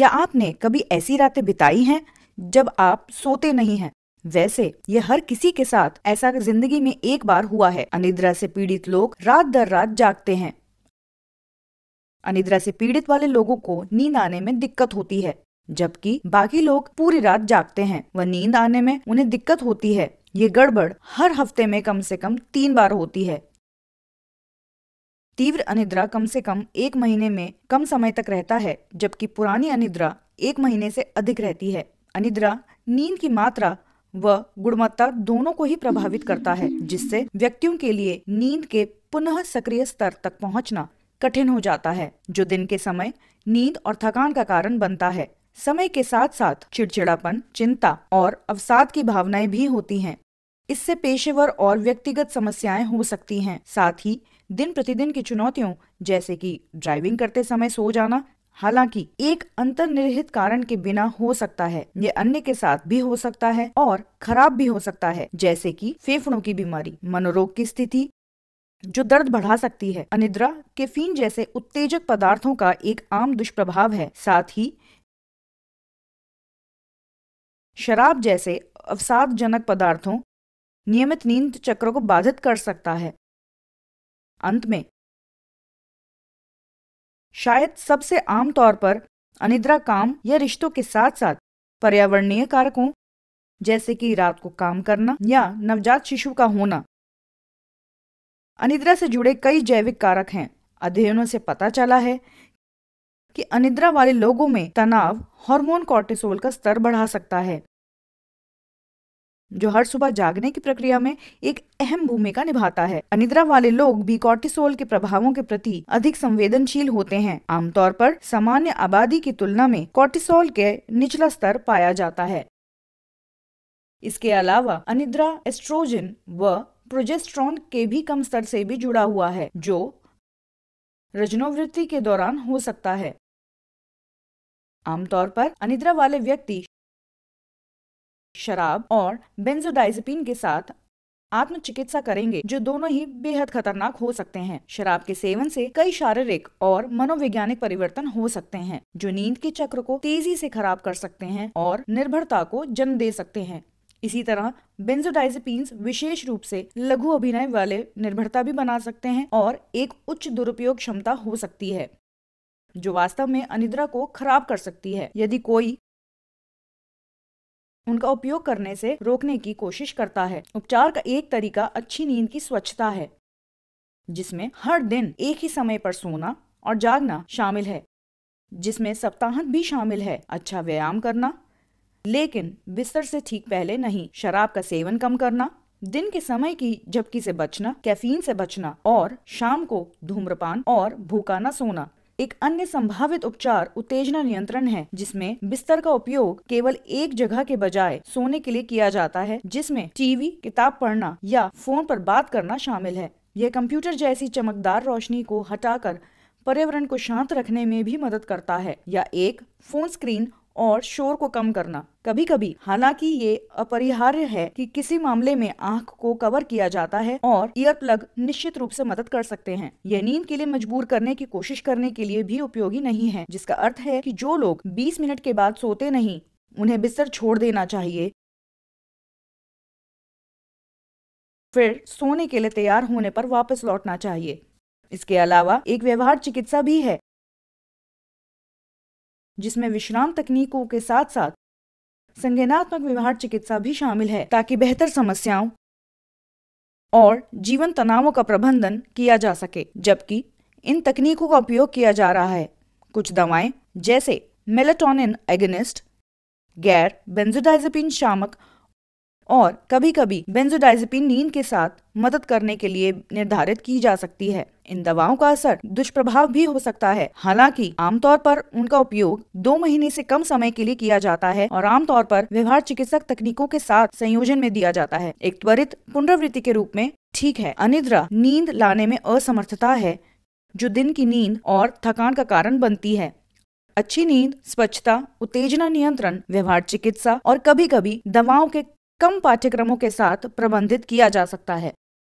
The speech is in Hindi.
क्या आपने कभी ऐसी रातें बिताई हैं जब आप सोते नहीं हैं? वैसे ये हर किसी के साथ ऐसा जिंदगी में एक बार हुआ है। अनिद्रा से पीड़ित लोग रात दर रात जागते हैं। अनिद्रा से पीड़ित वाले लोगों को नींद आने में दिक्कत होती है, जबकि बाकी लोग पूरी रात जागते हैं व नींद आने में उन्हें दिक्कत होती है। ये गड़बड़ हर हफ्ते में कम से कम 3 बार होती है। तीव्र अनिद्रा कम से कम 1 महीने में कम समय तक रहता है, जबकि पुरानी अनिद्रा 1 महीने से अधिक रहती है। अनिद्रा नींद की मात्रा व गुणवत्ता दोनों को ही प्रभावित करता है, जिससे व्यक्तियों के लिए नींद के पुनः सक्रिय स्तर तक पहुंचना कठिन हो जाता है, जो दिन के समय नींद और थकान का कारण बनता है। समय के साथ साथ चिड़चिड़ापन, चिंता और अवसाद की भावनाएं भी होती हैं। इससे पेशेवर और व्यक्तिगत समस्याएं हो सकती हैं। साथ ही दिन प्रतिदिन की चुनौतियों जैसे कि ड्राइविंग करते समय सो जाना, हालांकि एक अंतर्निहित कारण के बिना हो सकता है। ये अन्य के साथ भी हो सकता है और खराब भी हो सकता है, जैसे कि फेफड़ों की बीमारी, मनोरोग की स्थिति जो दर्द बढ़ा सकती है। अनिद्रा कैफीन जैसे उत्तेजक पदार्थों का एक आम दुष्प्रभाव है। साथ ही शराब जैसे अवसादजनक पदार्थों नियमित नींद चक्र को बाधित कर सकता है। अंत में शायद सबसे आम तौर पर अनिद्रा काम या रिश्तों के साथ साथ पर्यावरणीय कारकों जैसे कि रात को काम करना या नवजात शिशु का होना, अनिद्रा से जुड़े कई जैविक कारक हैं। अध्ययनों से पता चला है कि अनिद्रा वाले लोगों में तनाव हार्मोन कॉर्टिसोल का स्तर बढ़ा सकता है, जो हर सुबह जागने की प्रक्रिया में एक अहम भूमिका निभाता है। अनिद्रा वाले लोग भी कॉर्टिसोल के प्रभावों के प्रति अधिक संवेदनशील होते हैं। आमतौर पर सामान्य आबादी की तुलना में कॉर्टिसोल के निचला स्तर पाया जाता है। इसके अलावा अनिद्रा एस्ट्रोजन व प्रोजेस्टेरॉन के भी कम स्तर से भी जुड़ा हुआ है, जो रजनोवृत्ति के दौरान हो सकता है। आमतौर पर अनिद्रा वाले व्यक्ति शराब और बेंजोडाइज़ेपिन के साथ आत्मचिकित्सा करेंगे, जो दोनों ही बेहद खतरनाक हो सकते हैं। शराब के सेवन से कई शारीरिक और मनोवैज्ञानिक परिवर्तन हो सकते हैं, जो नींद के चक्र को तेजी से खराब कर सकते हैं और निर्भरता को जन्म दे सकते हैं। इसी तरह बेंजोडाइज़ेपिन्स विशेष रूप से लघु अभिनय वाले निर्भरता भी बना सकते हैं और एक उच्च दुरुपयोग क्षमता हो सकती है, जो वास्तव में अनिद्रा को खराब कर सकती है यदि कोई उनका उपयोग करने से रोकने की कोशिश करता है। उपचार का एक तरीका अच्छी नींद की स्वच्छता है, जिसमें हर दिन एक ही समय पर सोना और जागना शामिल है, जिसमें सप्ताहांत भी शामिल है। अच्छा व्यायाम करना, लेकिन बिस्तर से ठीक पहले नहीं। शराब का सेवन कम करना, दिन के समय की झपकी से बचना, कैफीन से बचना और शाम को धूम्रपान और भूखा न सोना। एक अन्य संभावित उपचार उत्तेजना नियंत्रण है, जिसमें बिस्तर का उपयोग केवल एक जगह के बजाय सोने के लिए किया जाता है, जिसमें टीवी, किताब पढ़ना या फोन पर बात करना शामिल है। यह कंप्यूटर जैसी चमकदार रोशनी को हटाकर पर्यावरण को शांत रखने में भी मदद करता है, या एक फोन स्क्रीन और शोर को कम करना। कभी कभी हालांकि ये अपरिहार्य है कि किसी मामले में आंख को कवर किया जाता है और ईयर प्लग निश्चित रूप से मदद कर सकते हैं। यह नींद के लिए मजबूर करने की कोशिश करने के लिए भी उपयोगी नहीं है, जिसका अर्थ है कि जो लोग 20 मिनट के बाद सोते नहीं, उन्हें बिस्तर छोड़ देना चाहिए, फिर सोने के लिए तैयार होने पर वापस लौटना चाहिए। इसके अलावा एक व्यवहार चिकित्सा भी है, जिसमें विश्राम तकनीकों के साथ साथ संज्ञानात्मक व्यवहार चिकित्सा भी शामिल है, ताकि बेहतर समस्याओं और जीवन तनावों का प्रबंधन किया जा सके। जबकि इन तकनीकों का उपयोग किया जा रहा है, कुछ दवाएं जैसे मेलाटोनिन एगोनिस्ट, गैर बेंजोडाइज़ेपिन शामक और कभी कभी बेंजोडाइज़ेपिन नींद के साथ मदद करने के लिए निर्धारित की जा सकती है। इन दवाओं का असर दुष्प्रभाव भी हो सकता है, हालांकि आमतौर पर उनका उपयोग 2 महीने से कम समय के लिए किया जाता है और आमतौर पर व्यवहार चिकित्सक तकनीकों के साथ संयोजन में दिया जाता है। एक त्वरित पुनरावृत्ति के रूप में, ठीक है, अनिद्रा नींद लाने में असमर्थता है, जो दिन की नींद और थकान का कारण बनती है। अच्छी नींद, स्वच्छता, उत्तेजना नियंत्रण, व्यवहार चिकित्सा और कभी कभी दवाओं के कम पाठ्यक्रमों के साथ प्रबंधित किया जा सकता है।